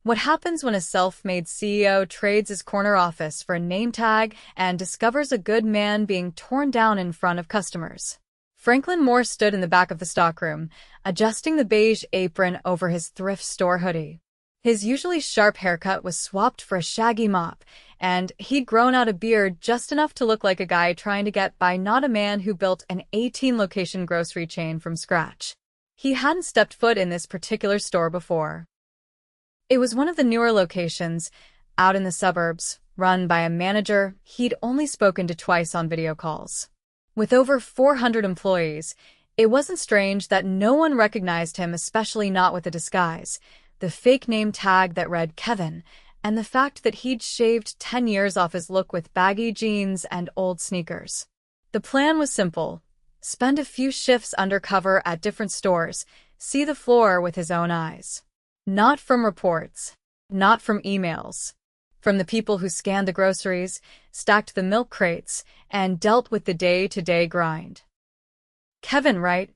What happens when a self-made CEO trades his corner office for a name tag and discovers a good man being torn down in front of customers? Franklin Moore stood in the back of the stockroom, adjusting the beige apron over his thrift store hoodie. His usually sharp haircut was swapped for a shaggy mop, and he'd grown out a beard just enough to look like a guy trying to get by, not a man who built an 18-location grocery chain from scratch. He hadn't stepped foot in this particular store before. It was one of the newer locations, out in the suburbs, run by a manager he'd only spoken to twice on video calls. With over 400 employees, it wasn't strange that no one recognized him, especially not with a disguise, the fake name tag that read Kevin, and the fact that he'd shaved 10 years off his look with baggy jeans and old sneakers. The plan was simple: spend a few shifts undercover at different stores, see the floor with his own eyes. Not from reports, not from emails. From the people who scanned the groceries, stacked the milk crates, and dealt with the day-to-day grind. "Kevin, right?"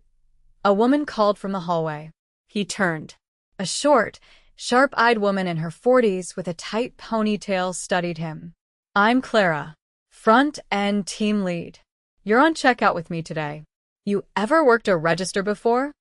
A woman called from the hallway. He turned. A short, sharp-eyed woman in her 40s with a tight ponytail studied him. "I'm Clara, front-end team lead. You're on checkout with me today. You ever worked a register before?"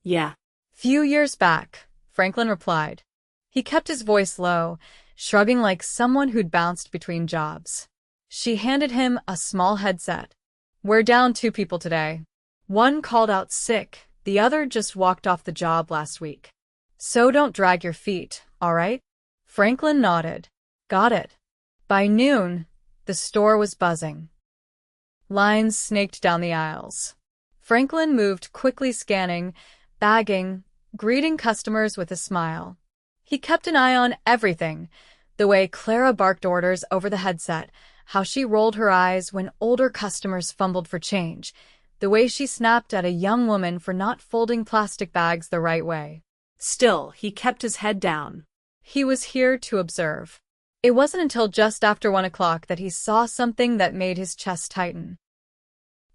"Yeah." "Few years back," Franklin replied. He kept his voice low, shrugging like someone who'd bounced between jobs. She handed him a small headset. "We're down 2 people today. One called out sick, the other just walked off the job last week. So don't drag your feet, all right?" Franklin nodded. "Got it." By noon, the store was buzzing. Lines snaked down the aisles. Franklin moved quickly, scanning, bagging, greeting customers with a smile. He kept an eye on everything: the way Clara barked orders over the headset, how she rolled her eyes when older customers fumbled for change, the way she snapped at a young woman for not folding plastic bags the right way. Still, he kept his head down. He was here to observe. It wasn't until just after 1 o'clock that he saw something that made his chest tighten.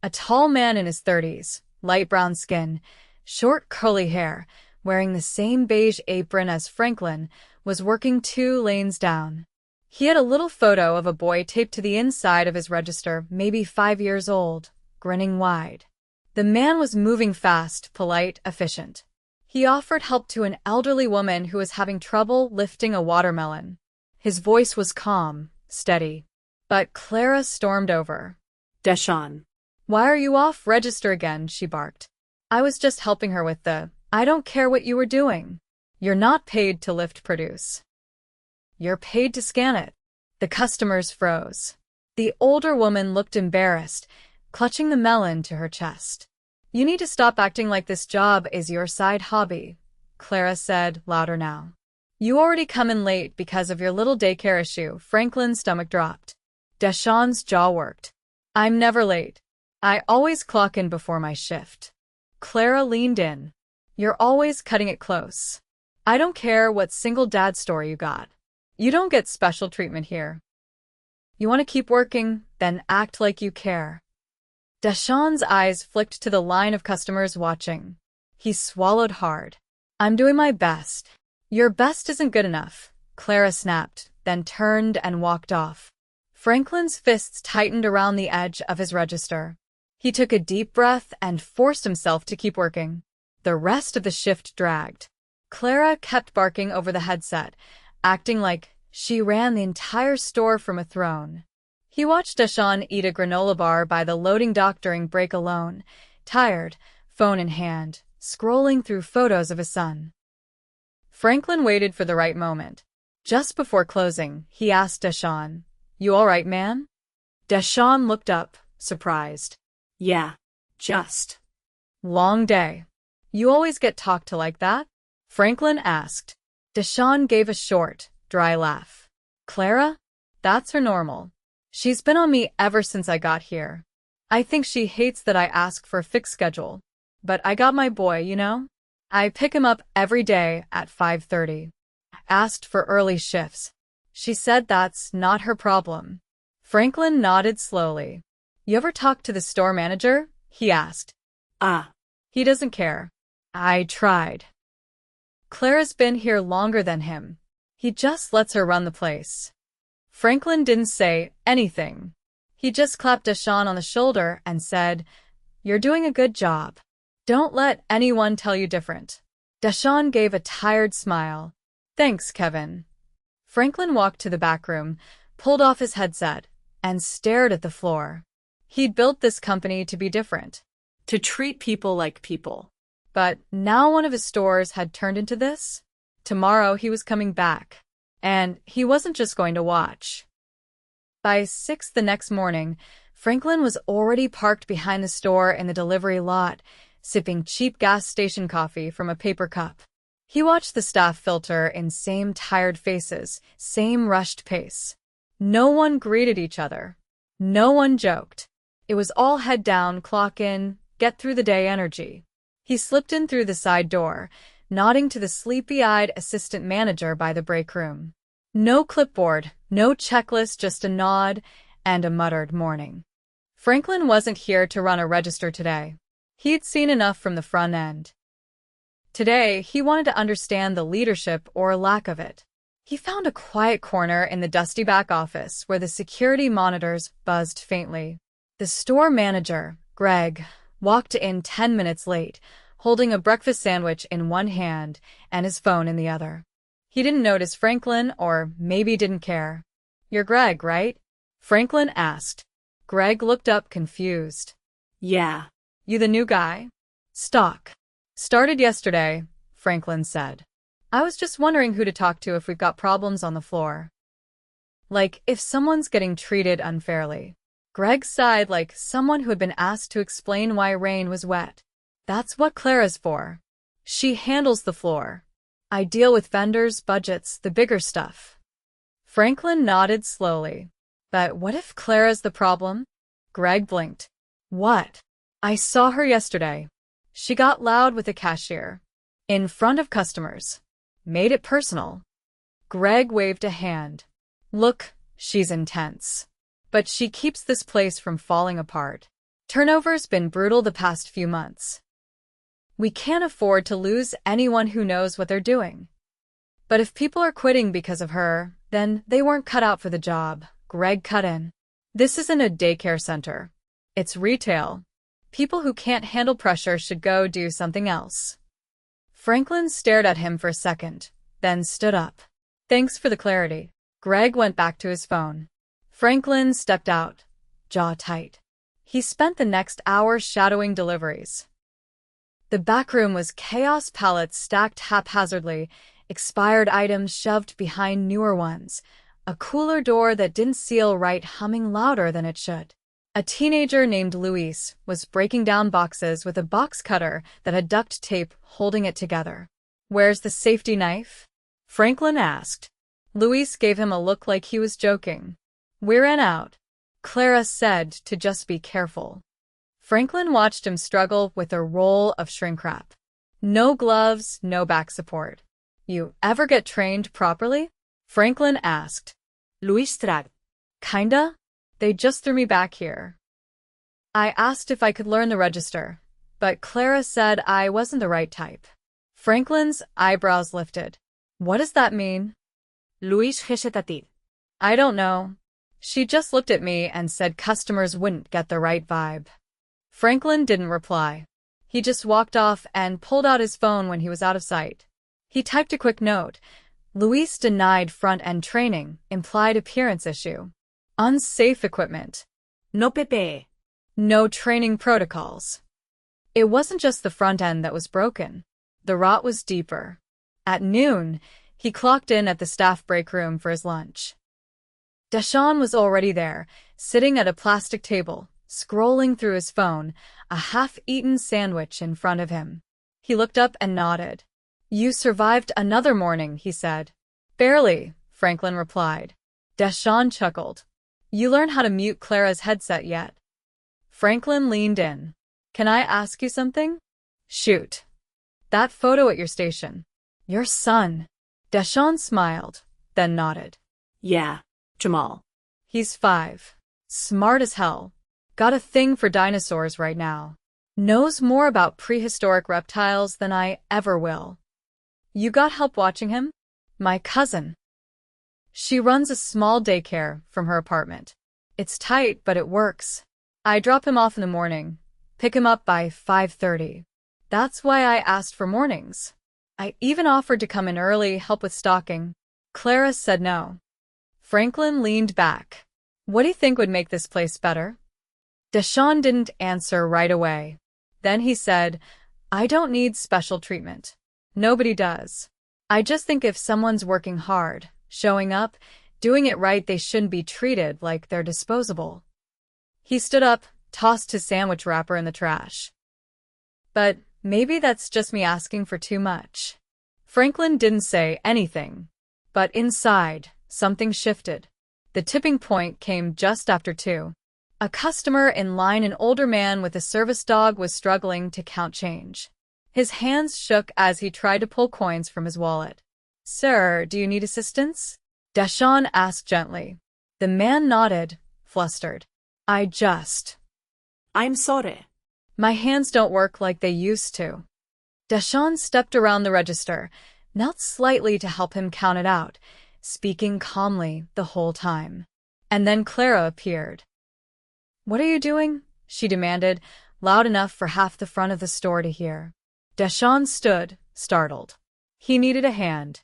A tall man in his 30s, light brown skin, short curly hair, wearing the same beige apron as Franklin, was working 2 lanes down. He had a little photo of a boy taped to the inside of his register, maybe 5 years old, grinning wide. The man was moving fast, polite, efficient. He offered help to an elderly woman who was having trouble lifting a watermelon. His voice was calm, steady. But Clara stormed over. "DeShawn." "Why are you off register again?" she barked. "I was just helping her with the, I don't care what you were doing. You're not paid to lift produce. You're paid to scan it." The customers froze. The older woman looked embarrassed, clutching the melon to her chest. "You need to stop acting like this job is your side hobby," Clara said, louder now. "You already come in late because of your little daycare issue." Franklin's stomach dropped. DeShawn's jaw worked. "I'm never late. I always clock in before my shift." Clara leaned in. "You're always cutting it close. I don't care what single dad story you got. You don't get special treatment here. You want to keep working, then act like you care." DeShawn's eyes flicked to the line of customers watching. He swallowed hard. "I'm doing my best." "Your best isn't good enough," Clara snapped, then turned and walked off. Franklin's fists tightened around the edge of his register. He took a deep breath and forced himself to keep working. The rest of the shift dragged. Clara kept barking over the headset, acting like she ran the entire store from a throne. He watched DeShawn eat a granola bar by the loading dock during break alone, tired, phone in hand, scrolling through photos of his son. Franklin waited for the right moment. Just before closing, he asked DeShawn, "You all right, man?" DeShawn looked up, surprised. "Yeah, just." "Long day. You always get talked to like that?" Franklin asked. DeShawn gave a short, dry laugh. "Clara? That's her normal. She's been on me ever since I got here. I think she hates that I ask for a fixed schedule. But I got my boy, you know? I pick him up every day at 5:30. Asked for early shifts. She said that's not her problem." Franklin nodded slowly. "You ever talk to the store manager?" he asked. He doesn't care." "I tried." "Clara's been here longer than him." He just lets her run the place. Franklin didn't say anything. He just clapped DeShawn on the shoulder and said, "You're doing a good job. Don't let anyone tell you different." DeShawn gave a tired smile. "Thanks, Kevin." Franklin walked to the back room, pulled off his headset, and stared at the floor. He'd built this company to be different, To treat people like people. but now one of his stores had turned into this. Tomorrow he was coming back, and he wasn't just going to watch. By 6 the next morning, Franklin was already parked behind the store in the delivery lot, sipping cheap gas station coffee from a paper cup. He watched the staff filter in same tired faces, same rushed pace. No one greeted each other. No one joked. It was all head down, clock in, get through the day energy. He slipped in through the side door, nodding to the sleepy-eyed assistant manager by the break room. No clipboard, no checklist, just a nod and a muttered morning. Franklin wasn't here to run a register today. He'd seen enough from the front end. Today, he wanted to understand the leadership or lack of it. He found a quiet corner in the dusty back office where the security monitors buzzed faintly. The store manager, Greg, walked in 10 minutes late, holding a breakfast sandwich in one hand and his phone in the other. He didn't notice Franklin, or maybe didn't care. "You're Greg, right?" Franklin asked. Greg looked up confused. Yeah. "You the new guy?" "Stock. Started yesterday," Franklin said. "I was just wondering who to talk to if we've got problems on the floor. Like if someone's getting treated unfairly." Greg sighed like someone who had been asked to explain why rain was wet. "That's what Clara's for. She handles the floor. I deal with vendors, budgets, the bigger stuff." Franklin nodded slowly. "But what if Clara's the problem?" Greg blinked. "What?" "I saw her yesterday. She got loud with the cashier. In front of customers. Made it personal." Greg waved a hand. "Look, she's intense. But she keeps this place from falling apart. Turnover's been brutal the past few months. We can't afford to lose anyone who knows what they're doing. But if people are quitting because of her, then they weren't cut out for the job." Greg cut in. "This isn't a daycare center. It's retail. People who can't handle pressure should go do something else." Franklin stared at him for a second, then stood up. "Thanks for the clarity." Greg went back to his phone. Franklin stepped out, jaw tight. He spent the next hour shadowing deliveries. The back room was chaos, pallets stacked haphazardly, expired items shoved behind newer ones, a cooler door that didn't seal right humming louder than it should. A teenager named Luis was breaking down boxes with a box cutter that had duct tape holding it together. "Where's the safety knife?" Franklin asked. Luis gave him a look like he was joking. "We're in out," Clara said to just be careful. Franklin watched him struggle with a roll of shrink wrap. No gloves, no back support. "You ever get trained properly?" Franklin asked. Luis tried. "Kinda. They just threw me back here. I asked if I could learn the register, but Clara said I wasn't the right type." Franklin's eyebrows lifted. "What does that mean?" Luis hesitated. "I don't know. She just looked at me and said customers wouldn't get the right vibe." Franklin didn't reply. He just walked off and pulled out his phone when he was out of sight. He typed a quick note. Luis denied front-end training, implied appearance issue. Unsafe equipment. No Pepe. No training protocols. It wasn't just the front end that was broken. The rot was deeper. At noon, he clocked in at the staff break room for his lunch. DeShawn was already there, sitting at a plastic table, scrolling through his phone, a half-eaten sandwich in front of him. He looked up and nodded. "You survived another morning," he said. "Barely," Franklin replied. DeShawn chuckled. "You learned how to mute Clara's headset yet?" Franklin leaned in. "Can I ask you something?" "Shoot." "That photo at your station. Your son." DeShawn smiled, then nodded. "Yeah, Jamal. He's 5. Smart as hell. Got a thing for dinosaurs right now. Knows more about prehistoric reptiles than I ever will." "You got help watching him?" "My cousin." She runs a small daycare from her apartment. It's tight, but it works. I drop him off in the morning, pick him up by 5:30. That's why I asked for mornings. I even offered to come in early, help with stocking. Clara said no. Franklin leaned back. What do you think would make this place better? DeShawn didn't answer right away. Then he said, I don't need special treatment. Nobody does. I just think if someone's working hard, showing up, doing it right, they shouldn't be treated like they're disposable. He stood up, tossed his sandwich wrapper in the trash. But maybe that's just me asking for too much. Franklin didn't say anything. But inside, something shifted. The tipping point came just after 2. A customer in line, an older man with a service dog, was struggling to count change. His hands shook as he tried to pull coins from his wallet. Sir, do you need assistance? DeShawn asked gently. The man nodded, flustered. I'm sorry. My hands don't work like they used to. DeShawn stepped around the register, knelt slightly to help him count it out, speaking calmly the whole time. And then Clara appeared. What are you doing? She demanded, loud enough for half the front of the store to hear. DeShawn stood, startled. He needed a hand.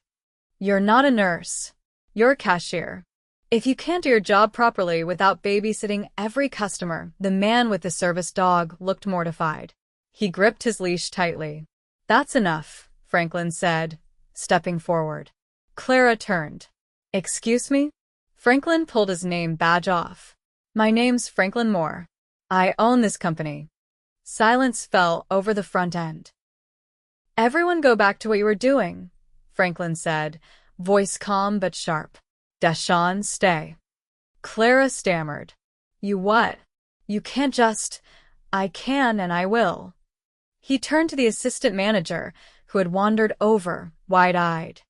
You're not a nurse. You're a cashier. If you can't do your job properly without babysitting every customer, the man with the service dog looked mortified. He gripped his leash tightly. That's enough, Franklin said, stepping forward. Clara turned. Excuse me? Franklin pulled his name badge off. My name's Franklin Moore. I own this company. Silence fell over the front end. Everyone go back to what you were doing, Franklin said, voice calm but sharp. DeShawn, stay. Clara stammered. You what? You can't just... I can and I will. He turned to the assistant manager, who had wandered over, wide-eyed.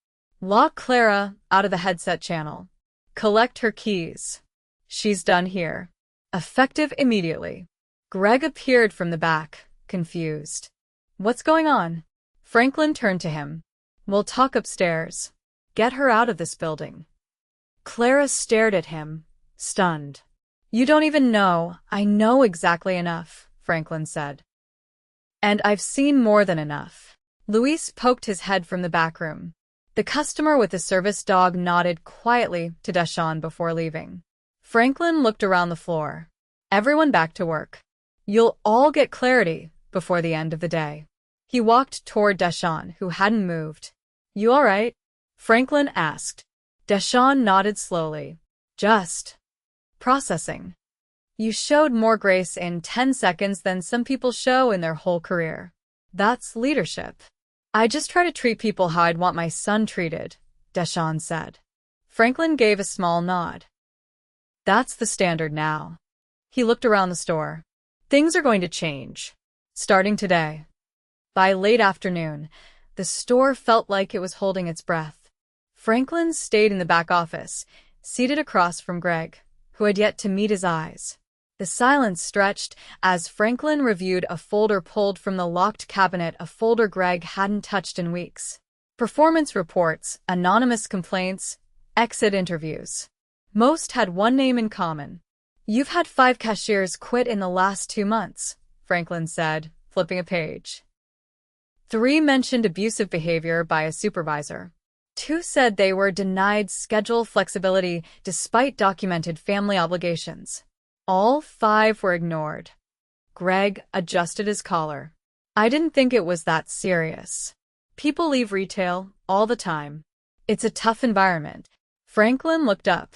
Lock Clara out of the headset channel. Collect her keys. She's done here. Effective immediately. Greg appeared from the back, confused. What's going on? Franklin turned to him. We'll talk upstairs. Get her out of this building. Clara stared at him, stunned. You don't even know. I know exactly enough, Franklin said. And I've seen more than enough. Luis poked his head from the back room. The customer with the service dog nodded quietly to DeShawn before leaving. Franklin looked around the floor. Everyone back to work. You'll all get clarity before the end of the day. He walked toward DeShawn, who hadn't moved. You all right? Franklin asked. DeShawn nodded slowly. Just processing. You showed more grace in 10 seconds than some people show in their whole career. That's leadership. I just try to treat people how I'd want my son treated, DeShawn said. Franklin gave a small nod. That's the standard now. He looked around the store. Things are going to change. Starting today. By late afternoon, the store felt like it was holding its breath. Franklin stayed in the back office, seated across from Greg, who had yet to meet his eyes. The silence stretched as Franklin reviewed a folder pulled from the locked cabinet, a folder Greg hadn't touched in weeks. Performance reports, anonymous complaints, exit interviews. Most had one name in common. You've had 5 cashiers quit in the last 2 months, Franklin said, flipping a page. 3 mentioned abusive behavior by a supervisor. 2 said they were denied schedule flexibility despite documented family obligations. All 5 were ignored. Greg adjusted his collar. I didn't think it was that serious. People leave retail all the time. It's a tough environment. Franklin looked up.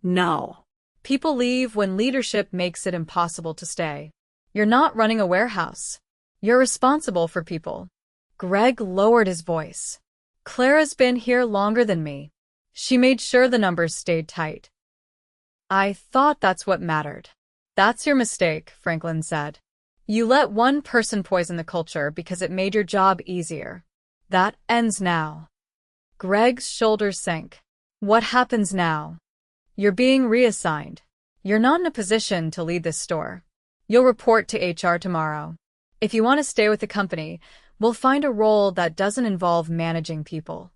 No. People leave when leadership makes it impossible to stay. You're not running a warehouse. You're responsible for people. Greg lowered his voice. Clara's been here longer than me. She made sure the numbers stayed tight. I thought that's what mattered. That's your mistake, Franklin said. You let one person poison the culture because it made your job easier. That ends now. Greg's shoulders sank. What happens now? You're being reassigned. You're not in a position to lead this store. You'll report to HR tomorrow. If you want to stay with the company, we'll find a role that doesn't involve managing people.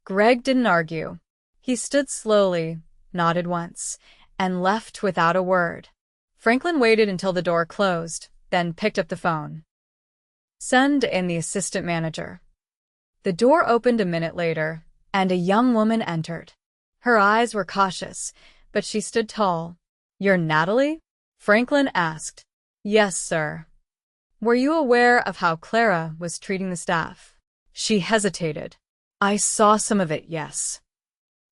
Greg didn't argue. He stood slowly, nodded once, and left without a word. Franklin waited until the door closed, then picked up the phone. Send in the assistant manager. The door opened a minute later, and a young woman entered. Her eyes were cautious, but she stood tall. "You're Natalie?" Franklin asked. "Yes, sir." "Were you aware of how Clara was treating the staff?" She hesitated. "I saw some of it, yes."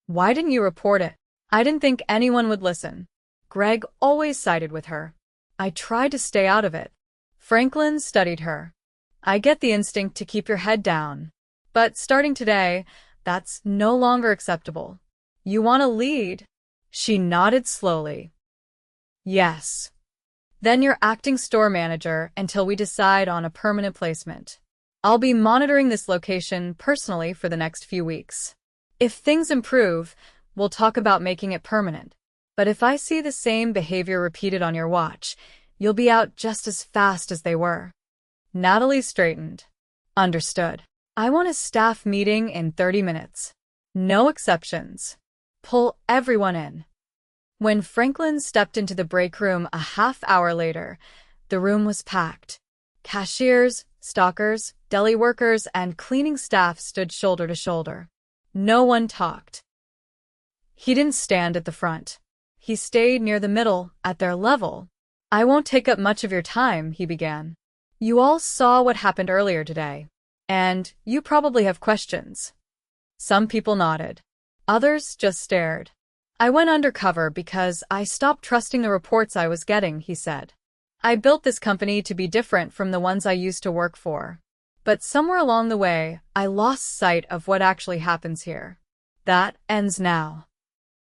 "Why didn't you report it?" "I didn't think anyone would listen. Greg always sided with her. I tried to stay out of it." Franklin studied her. "I get the instinct to keep your head down. But starting today, that's no longer acceptable. You want to lead?" She nodded slowly. "Yes." "Then you're acting store manager until we decide on a permanent placement. I'll be monitoring this location personally for the next few weeks. If things improve, we'll talk about making it permanent. But if I see the same behavior repeated on your watch, you'll be out just as fast as they were." Natalie straightened. "Understood. I want a staff meeting in 30 minutes. No exceptions. Pull everyone in." When Franklin stepped into the break room a half-hour later, the room was packed. Cashiers, stockers, deli workers, and cleaning staff stood shoulder to shoulder. No one talked. He didn't stand at the front. He stayed near the middle, at their level. "I won't take up much of your time," he began. "You all saw what happened earlier today. And you probably have questions." Some people nodded. Others just stared. "I went undercover because I stopped trusting the reports I was getting," he said. "I built this company to be different from the ones I used to work for. But somewhere along the way, I lost sight of what actually happens here. That ends now."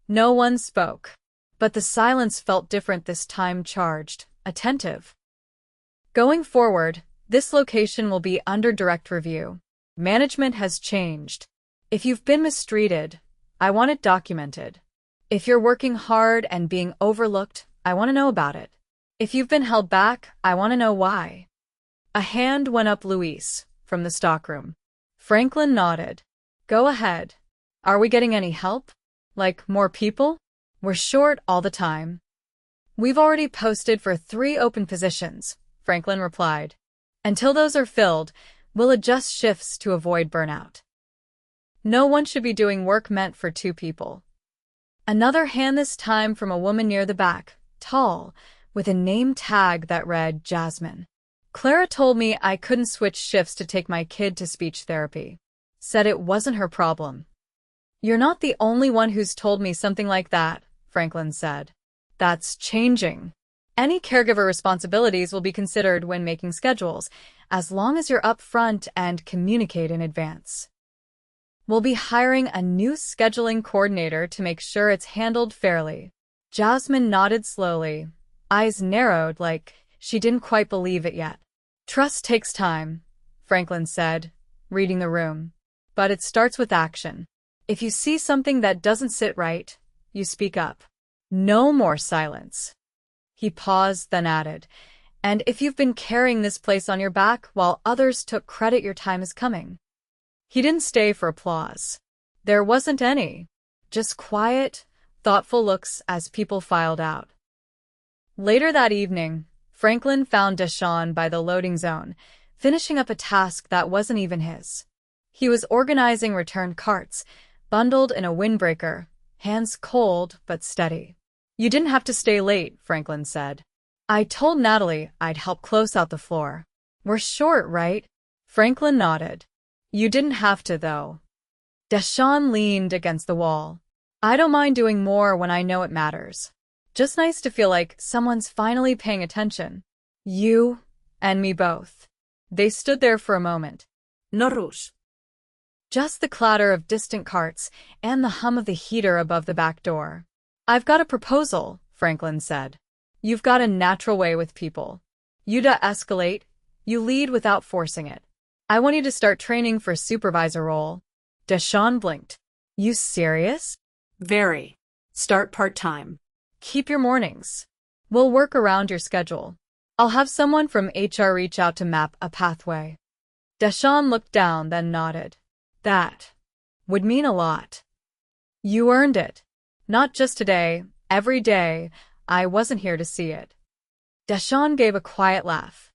No one spoke. But the silence felt different this time, charged, attentive. "Going forward, this location will be under direct review. Management has changed. If you've been mistreated, I want it documented. If you're working hard and being overlooked, I want to know about it. If you've been held back, I want to know why." A hand went up. Luis, from the stockroom. Franklin nodded. "Go ahead. Are we getting any help? Like more people?" "We're short all the time." "We've already posted for 3 open positions," Franklin replied. "Until those are filled, we'll adjust shifts to avoid burnout. No one should be doing work meant for 2 people." Another hand, this time from a woman near the back, tall, with a name tag that read Jasmine. "Clara told me I couldn't switch shifts to take my kid to speech therapy. Said it wasn't her problem." "You're not the only one who's told me something like that," Franklin said. "That's changing. Any caregiver responsibilities will be considered when making schedules, as long as you're upfront and communicate in advance. We'll be hiring a new scheduling coordinator to make sure it's handled fairly." Jasmine nodded slowly, eyes narrowed like she didn't quite believe it yet. "Trust takes time," Franklin said, reading the room. "But it starts with action. If you see something that doesn't sit right, you speak up. No more silence." He paused, then added, "And if you've been carrying this place on your back while others took credit, your time is coming." He didn't stay for applause. There wasn't any. Just quiet, thoughtful looks as people filed out. Later that evening, Franklin found DeShawn by the loading zone, finishing up a task that wasn't even his. He was organizing returned carts, bundled in a windbreaker, hands cold but steady. "You didn't have to stay late," Franklin said. "I told Natalie I'd help close out the floor. We're short, right?" Franklin nodded. "You didn't have to, though." DeShawn leaned against the wall. "I don't mind doing more when I know it matters. Just nice to feel like someone's finally paying attention. You and me both." They stood there for a moment. No rush. Just the clatter of distant carts and the hum of the heater above the back door. "I've got a proposal," Franklin said. "You've got a natural way with people. You de-escalate, you lead without forcing it. I want you to start training for a supervisor role." DeShawn blinked. "You serious?" Very. Start part-time. "Keep your mornings. We'll work around your schedule. I'll have someone from HR reach out to map a pathway." DeShawn looked down, then nodded. "That would mean a lot." You earned it. Not just today, every day. I wasn't here to see it. DeShawn gave a quiet laugh.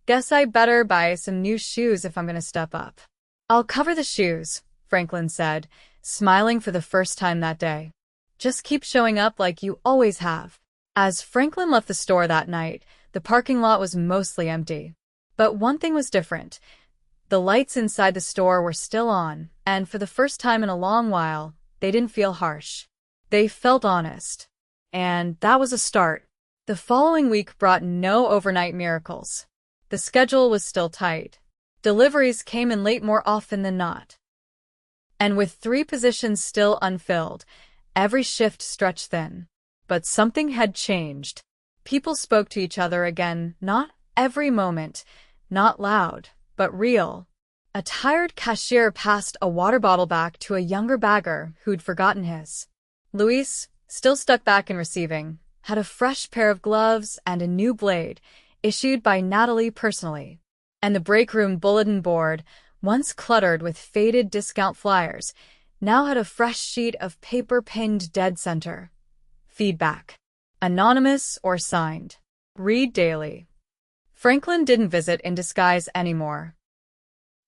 Guess I better buy some new shoes if I'm gonna step up. I'll cover the shoes, Franklin said, smiling for the first time that day. Just keep showing up like you always have. As Franklin left the store that night, the parking lot was mostly empty. But one thing was different. The lights inside the store were still on, and for the first time in a long while, they didn't feel harsh. They felt honest. And that was a start. The following week brought no overnight miracles. The schedule was still tight. Deliveries came in late more often than not. And with 3 positions still unfilled, every shift stretched thin. But something had changed. People spoke to each other again, not every moment, not loud, but real. A tired cashier passed a water bottle back to a younger bagger who'd forgotten his. Luis, still stuck back in receiving, had a fresh pair of gloves and a new blade, issued by Natalie personally. And the break room bulletin board, once cluttered with faded discount flyers, now had a fresh sheet of paper pinned dead center. Feedback. Anonymous or signed. Read daily. Franklin didn't visit in disguise anymore.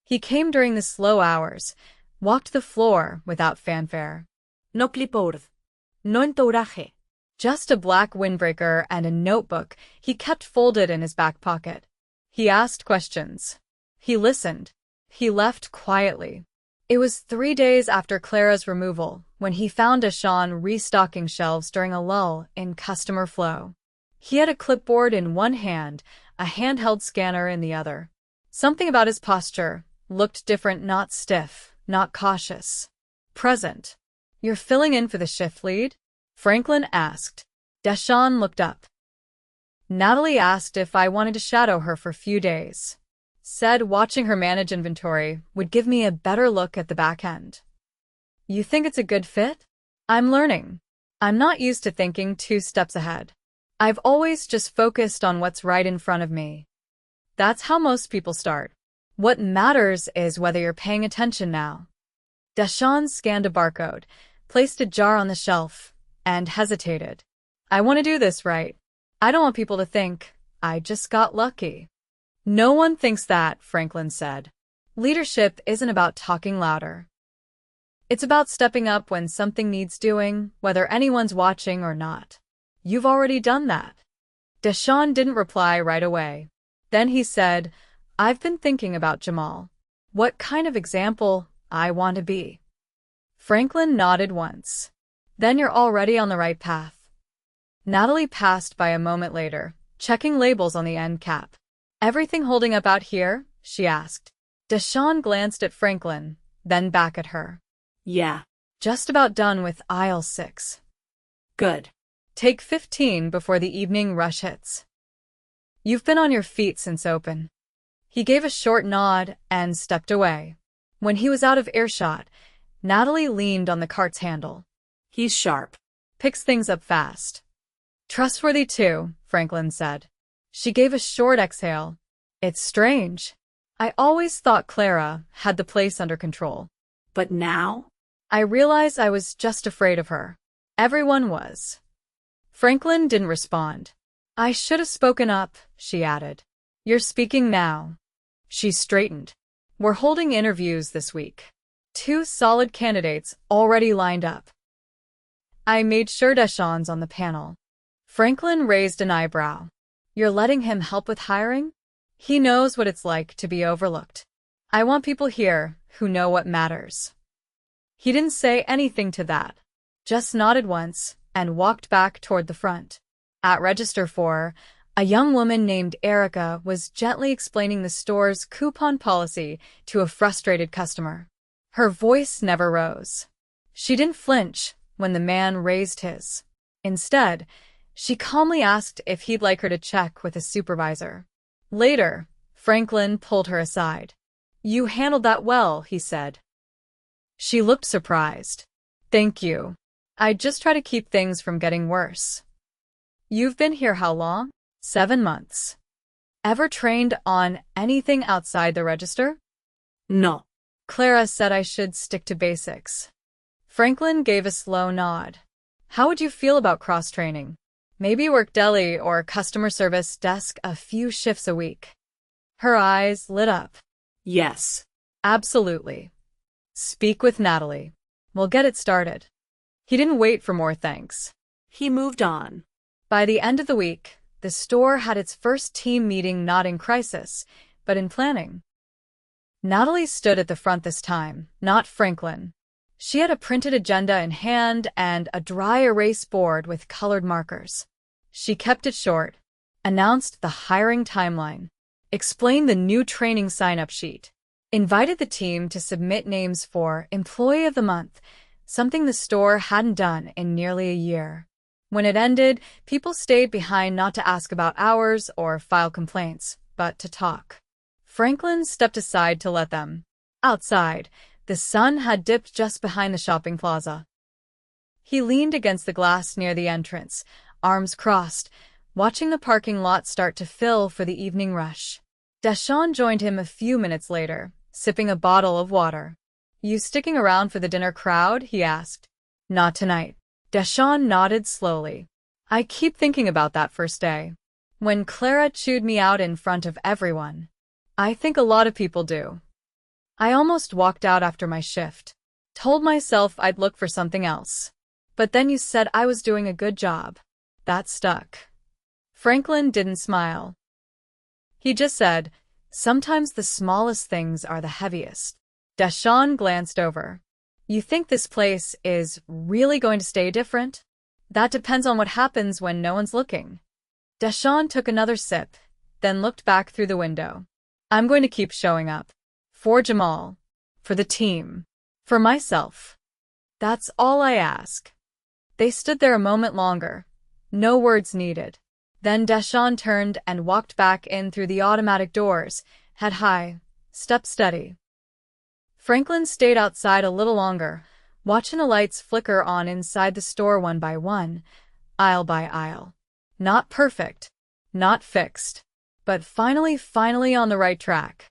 He came during the slow hours, walked the floor without fanfare. No clipboard. No entourage. Just a black windbreaker and a notebook he kept folded in his back pocket. He asked questions. He listened. He left quietly. It was 3 days after Clara's removal when he found DeShawn restocking shelves during a lull in customer flow. He had a clipboard in one hand, a handheld scanner in the other. Something about his posture looked different, not stiff, not cautious. Present. You're filling in for the shift lead? Franklin asked. DeShawn looked up. Natalie asked if I wanted to shadow her for a few days. Said watching her manage inventory would give me a better look at the back end. You think it's a good fit? I'm learning. I'm not used to thinking 2 steps ahead. I've always just focused on what's right in front of me. That's how most people start. What matters is whether you're paying attention now. DeShawn scanned a barcode, placed a jar on the shelf, and hesitated. I want to do this right. I don't want people to think I just got lucky. No one thinks that, Franklin said. Leadership isn't about talking louder. It's about stepping up when something needs doing, whether anyone's watching or not. You've already done that. DeShawn didn't reply right away. Then he said, I've been thinking about Jamal. What kind of example I want to be. Franklin nodded once. Then you're already on the right path. Natalie passed by a moment later, checking labels on the end cap. Everything holding up out here? She asked. DeShawn glanced at Franklin, then back at her. Yeah. Just about done with aisle 6. Good. Take 15 before the evening rush hits. You've been on your feet since open. He gave a short nod and stepped away. When he was out of earshot, Natalie leaned on the cart's handle. He's sharp. Picks things up fast. Trustworthy too, Franklin said. She gave a short exhale. It's strange. I always thought Clara had the place under control. But now? I realized I was just afraid of her. Everyone was. Franklin didn't respond. I should have spoken up, she added. You're speaking now. She straightened. We're holding interviews this week. 2 solid candidates already lined up. I made sure DeShawn's on the panel. Franklin raised an eyebrow. You're letting him help with hiring? He knows what it's like to be overlooked. I want people here who know what matters. He didn't say anything to that, just nodded once and walked back toward the front. At register 4, a young woman named Erica was gently explaining the store's coupon policy to a frustrated customer. Her voice never rose. She didn't flinch when the man raised his. Instead, she calmly asked if he'd like her to check with a supervisor. Later, Franklin pulled her aside. You handled that well, he said. She looked surprised. Thank you. I just try to keep things from getting worse. You've been here how long? 7 months. Ever trained on anything outside the register? No. Clara said I should stick to basics. Franklin gave a slow nod. How would you feel about cross-training? Maybe work deli or customer service desk a few shifts a week. Her eyes lit up. Yes. Absolutely. Speak with Natalie. We'll get it started. He didn't wait for more thanks. He moved on. By the end of the week, the store had its first team meeting not in crisis, but in planning. Natalie stood at the front this time, not Franklin. She had a printed agenda in hand and a dry erase board with colored markers. She kept it short, announced the hiring timeline, explained the new training sign-up sheet, invited the team to submit names for Employee of the Month, something the store hadn't done in nearly a year. When it ended, people stayed behind not to ask about hours or file complaints, but to talk. Franklin stepped aside to let them. Outside, the sun had dipped just behind the shopping plaza. He leaned against the glass near the entrance, arms crossed, watching the parking lot start to fill for the evening rush. DeShawn joined him a few minutes later, sipping a bottle of water. You sticking around for the dinner crowd? He asked. Not tonight. DeShawn nodded slowly. I keep thinking about that first day. When Clara chewed me out in front of everyone. I think a lot of people do. I almost walked out after my shift. Told myself I'd look for something else. But then you said I was doing a good job. That stuck. Franklin didn't smile. He just said, sometimes the smallest things are the heaviest. DeShawn glanced over. You think this place is really going to stay different? That depends on what happens when no one's looking. DeShawn took another sip, then looked back through the window. I'm going to keep showing up. For Jamal. For the team. For myself. That's all I ask. They stood there a moment longer. No words needed. Then DeShawn turned and walked back in through the automatic doors, head high, step steady. Franklin stayed outside a little longer, watching the lights flicker on inside the store one by one, aisle by aisle. Not perfect, not fixed, but finally on the right track.